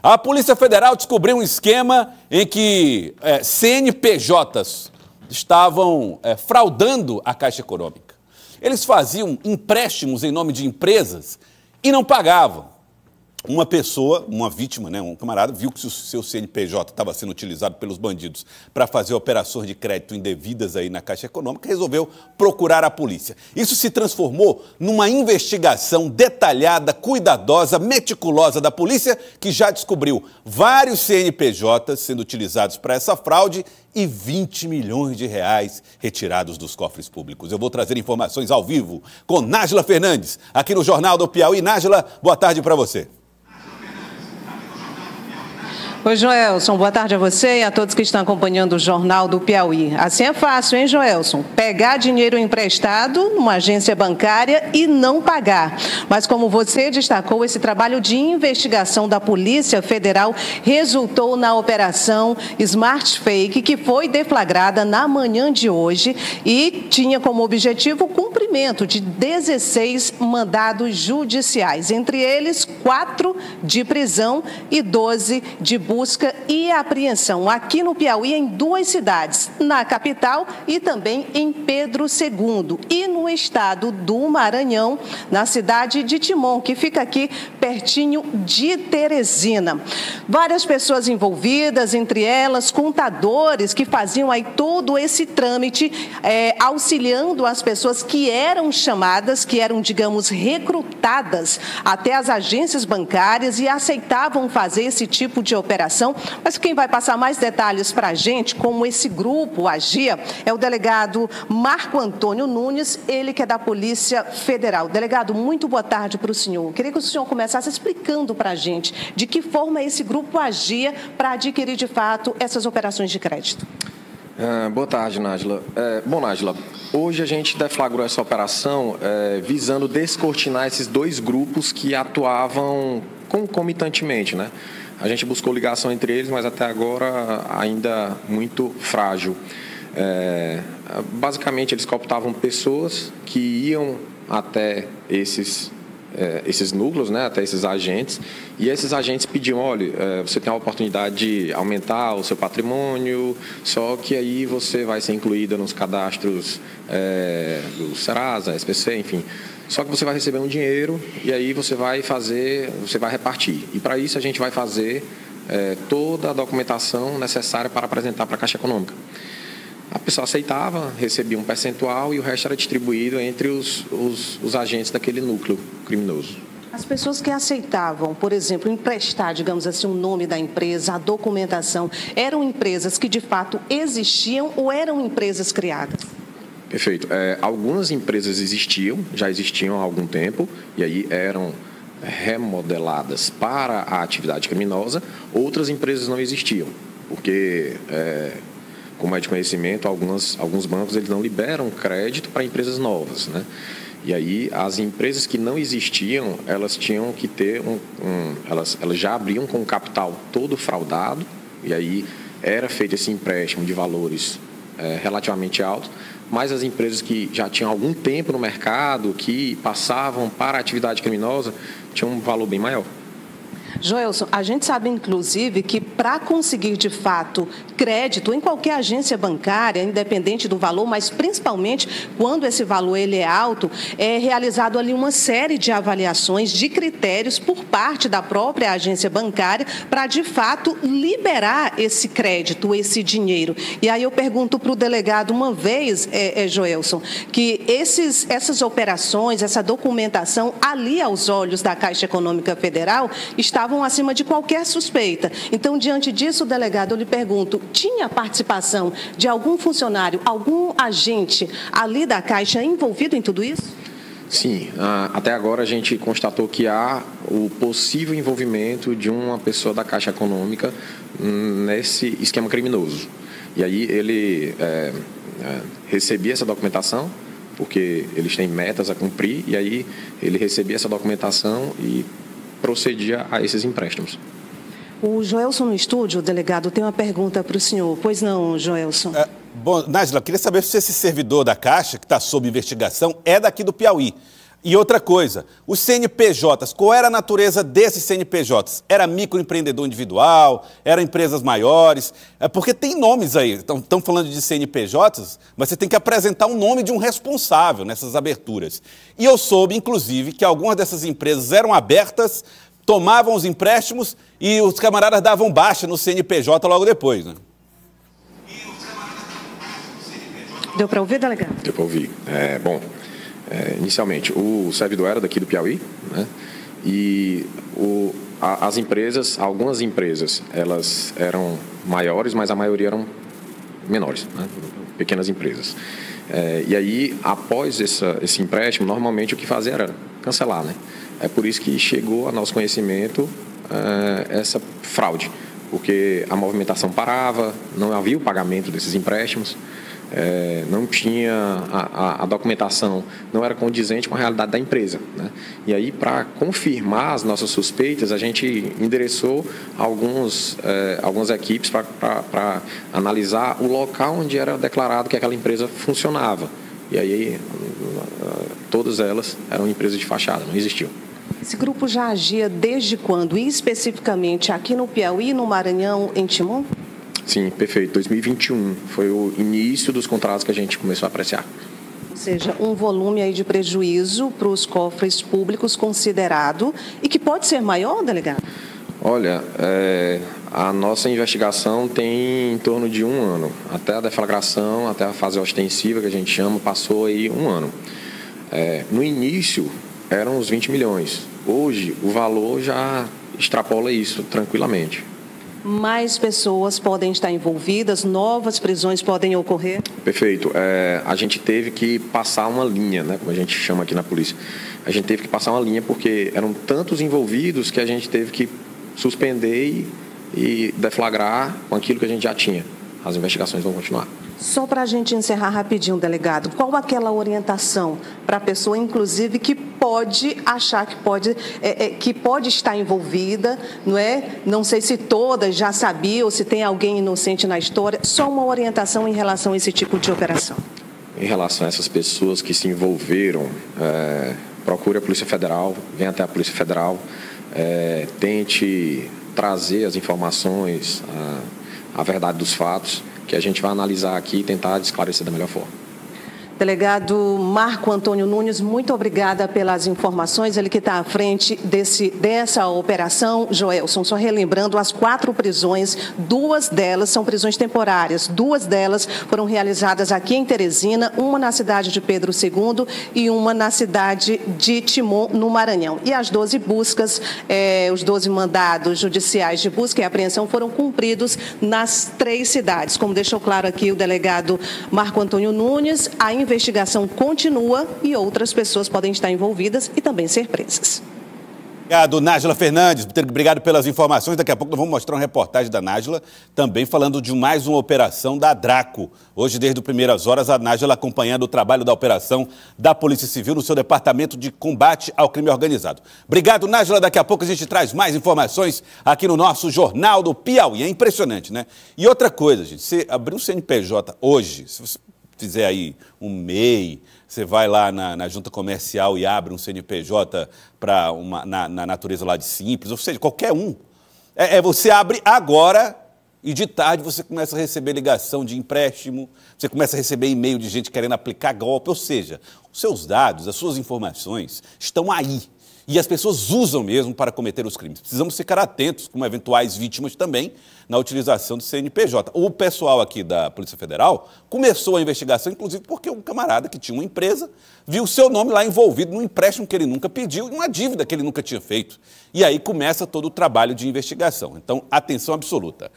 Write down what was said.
A Polícia Federal descobriu um esquema em que CNPJs estavam fraudando a Caixa Econômica. Eles faziam empréstimos em nome de empresas e não pagavam. Uma pessoa, uma vítima, um camarada, viu que o seu CNPJ estava sendo utilizado pelos bandidos para fazer operações de crédito indevidas aí na Caixa Econômica, resolveu procurar a polícia. Isso se transformou numa investigação detalhada, cuidadosa, meticulosa da polícia, que já descobriu vários CNPJs sendo utilizados para essa fraude e 20 milhões de reais retirados dos cofres públicos. Eu vou trazer informações ao vivo com Nájila Fernandes, aqui no Jornal do Piauí. Nájila, boa tarde para você. Oi, Joelson, boa tarde a você e a todos que estão acompanhando o Jornal do Piauí. Assim é fácil, hein, Joelson? Pegar dinheiro emprestado numa agência bancária e não pagar. Mas como você destacou, esse trabalho de investigação da Polícia Federal resultou na operação Smart Fake, que foi deflagrada na manhã de hoje e tinha como objetivo o cumprimento de 16 mandados judiciais, entre eles 4 de prisão e 12 de busca e apreensão aqui no Piauí, em 2 cidades, na capital e também em Pedro II, e no estado do Maranhão, na cidade de Timon, que fica aqui pertinho de Teresina. Várias pessoas envolvidas, entre elas contadores que faziam aí todo esse trâmite, auxiliando as pessoas que eram chamadas, que eram, digamos, recrutadas até as agências bancárias e aceitavam fazer esse tipo de operação. Mas quem vai passar mais detalhes para a gente, como esse grupo agia, é o delegado Marco Antônio Nunes, ele que é da Polícia Federal. Delegado, muito boa tarde para o senhor. Queria que o senhor começasse explicando para a gente de que forma esse grupo agia para adquirir, de fato, essas operações de crédito. Boa tarde, Nájila. Bom, Nájila, hoje a gente deflagrou essa operação visando descortinar esses 2 grupos que atuavam concomitantemente, né? A gente buscou ligação entre eles, mas até agora ainda muito frágil. Basicamente, eles cooptavam pessoas que iam até esses núcleos, né, até esses agentes, e esses agentes pediam: olha, você tem a oportunidade de aumentar o seu patrimônio, só que aí você vai ser incluída nos cadastros do Serasa, SPC, enfim. Só que você vai receber um dinheiro e aí você vai repartir. E para isso a gente vai fazer toda a documentação necessária para apresentar para a Caixa Econômica. A pessoa aceitava, recebia um percentual e o resto era distribuído entre os agentes daquele núcleo criminoso. As pessoas que aceitavam, por exemplo, emprestar, digamos assim, o nome da empresa, a documentação, eram empresas que de fato existiam ou eram empresas criadas? Perfeito. Algumas empresas já existiam há algum tempo, e aí eram remodeladas para a atividade criminosa. Outras empresas não existiam, porque, como é de conhecimento, alguns bancos eles não liberam crédito para empresas novas, né? E aí as empresas que não existiam, elas tinham que ter elas já abriam com o capital todo fraudado, e aí era feito esse empréstimo de valores relativamente altos. Mas as empresas que já tinham algum tempo no mercado, que passavam para a atividade criminosa, tinham um valor bem maior. Joelson, a gente sabe, inclusive, que para conseguir, de fato, crédito em qualquer agência bancária, independente do valor, mas principalmente quando esse valor ele é alto, é realizado ali uma série de avaliações, de critérios por parte da própria agência bancária para, de fato, liberar esse crédito, esse dinheiro. E aí eu pergunto para o delegado uma vez, Joelson, que essas operações, essa documentação ali aos olhos da Caixa Econômica Federal estavam acima de qualquer suspeita. Então, diante disso, delegado, eu lhe pergunto, tinha participação de algum funcionário, algum agente ali da Caixa envolvido em tudo isso? Sim, até agora a gente constatou que há o possível envolvimento de uma pessoa da Caixa Econômica nesse esquema criminoso. E aí ele recebia essa documentação, porque eles têm metas a cumprir, e aí ele recebia essa documentação e procedia a esses empréstimos. O Joelson no estúdio, delegado, tem uma pergunta para o senhor. Pois não, Joelson? Bom, Nájila, queria saber se esse servidor da Caixa, que está sob investigação, é daqui do Piauí. E outra coisa, os CNPJs, qual era a natureza desses CNPJs? Era microempreendedor individual, eram empresas maiores? Porque tem nomes aí, estão falando de CNPJs, mas você tem que apresentar um nome de um responsável nessas aberturas. E eu soube, inclusive, que algumas dessas empresas eram abertas, tomavam os empréstimos e os camaradas davam baixa no CNPJ logo depois, né? Deu para ouvir, delegado? Deu para ouvir. Inicialmente, o servidor era daqui do Piauí, né? E as empresas, algumas empresas, elas eram maiores, mas a maioria eram menores, né? Pequenas empresas. E aí, após esse empréstimo, normalmente o que fazia era cancelar, né? É por isso que chegou a nosso conhecimento essa fraude, porque a movimentação parava, não havia o pagamento desses empréstimos, não tinha a documentação, não era condizente com a realidade da empresa, né? E aí, para confirmar as nossas suspeitas, a gente endereçou algumas equipes para analisar o local onde era declarado que aquela empresa funcionava. E aí, todas elas eram empresas de fachada, não existiam. Esse grupo já agia desde quando? E especificamente aqui no Piauí, no Maranhão, em Timon? Sim, perfeito. 2021 foi o início dos contratos que a gente começou a apreciar. Ou seja, um volume aí de prejuízo para os cofres públicos considerado e que pode ser maior, delegado? Olha, a nossa investigação tem em torno de 1 ano. Até a deflagração, até a fase ostensiva, que a gente chama, passou aí 1 ano. No início, eram os 20 milhões. Hoje, o valor já extrapola isso tranquilamente. Mais pessoas podem estar envolvidas, novas prisões podem ocorrer? Perfeito. A gente teve que passar uma linha, né, como a gente chama aqui na polícia. A gente teve que passar uma linha porque eram tantos envolvidos que a gente teve que suspender e deflagrar com aquilo que a gente já tinha. As investigações vão continuar. Só para a gente encerrar rapidinho, delegado, qual aquela orientação para a pessoa, inclusive, que pode achar que pode estar envolvida, não é? Não sei se todas já sabiam ou se tem alguém inocente na história, só uma orientação em relação a esse tipo de operação. Em relação a essas pessoas que se envolveram, procure a Polícia Federal, venha até a Polícia Federal, tente trazer as informações, a verdade dos fatos, que a gente vai analisar aqui e tentar esclarecer da melhor forma. Delegado Marco Antônio Nunes, muito obrigada pelas informações. Ele que está à frente dessa operação. Joelson, só relembrando, as 4 prisões, 2 delas são prisões temporárias. 2 delas foram realizadas aqui em Teresina, uma na cidade de Pedro II e uma na cidade de Timon, no Maranhão. E as 12 buscas, os 12 mandados judiciais de busca e apreensão foram cumpridos nas 3 cidades. Como deixou claro aqui o delegado Marco Antônio Nunes, a investigação continua e outras pessoas podem estar envolvidas e também ser presas. Obrigado, Nájila Fernandes. Obrigado pelas informações. Daqui a pouco nós vamos mostrar uma reportagem da Nájila, também falando de mais uma operação da Draco. Hoje, desde as primeiras horas, a Nájila acompanhando o trabalho da operação da Polícia Civil no seu departamento de combate ao crime organizado. Obrigado, Nájila. Daqui a pouco a gente traz mais informações aqui no nosso Jornal do Piauí. É impressionante, né? E outra coisa, gente, você abrir um CNPJ hoje, se você fizer aí um MEI, você vai lá na junta comercial e abre um CNPJ na natureza lá de simples, ou seja, qualquer um. Você abre agora e de tarde você começa a receber ligação de empréstimo, você começa a receber e-mail de gente querendo aplicar golpe, ou seja, os seus dados, as suas informações estão aí. E as pessoas usam mesmo para cometer os crimes. Precisamos ficar atentos, como eventuais vítimas também, na utilização do CNPJ. O pessoal aqui da Polícia Federal começou a investigação, inclusive porque um camarada que tinha uma empresa viu o seu nome lá envolvido num empréstimo que ele nunca pediu e uma dívida que ele nunca tinha feito. E aí começa todo o trabalho de investigação. Então, atenção absoluta.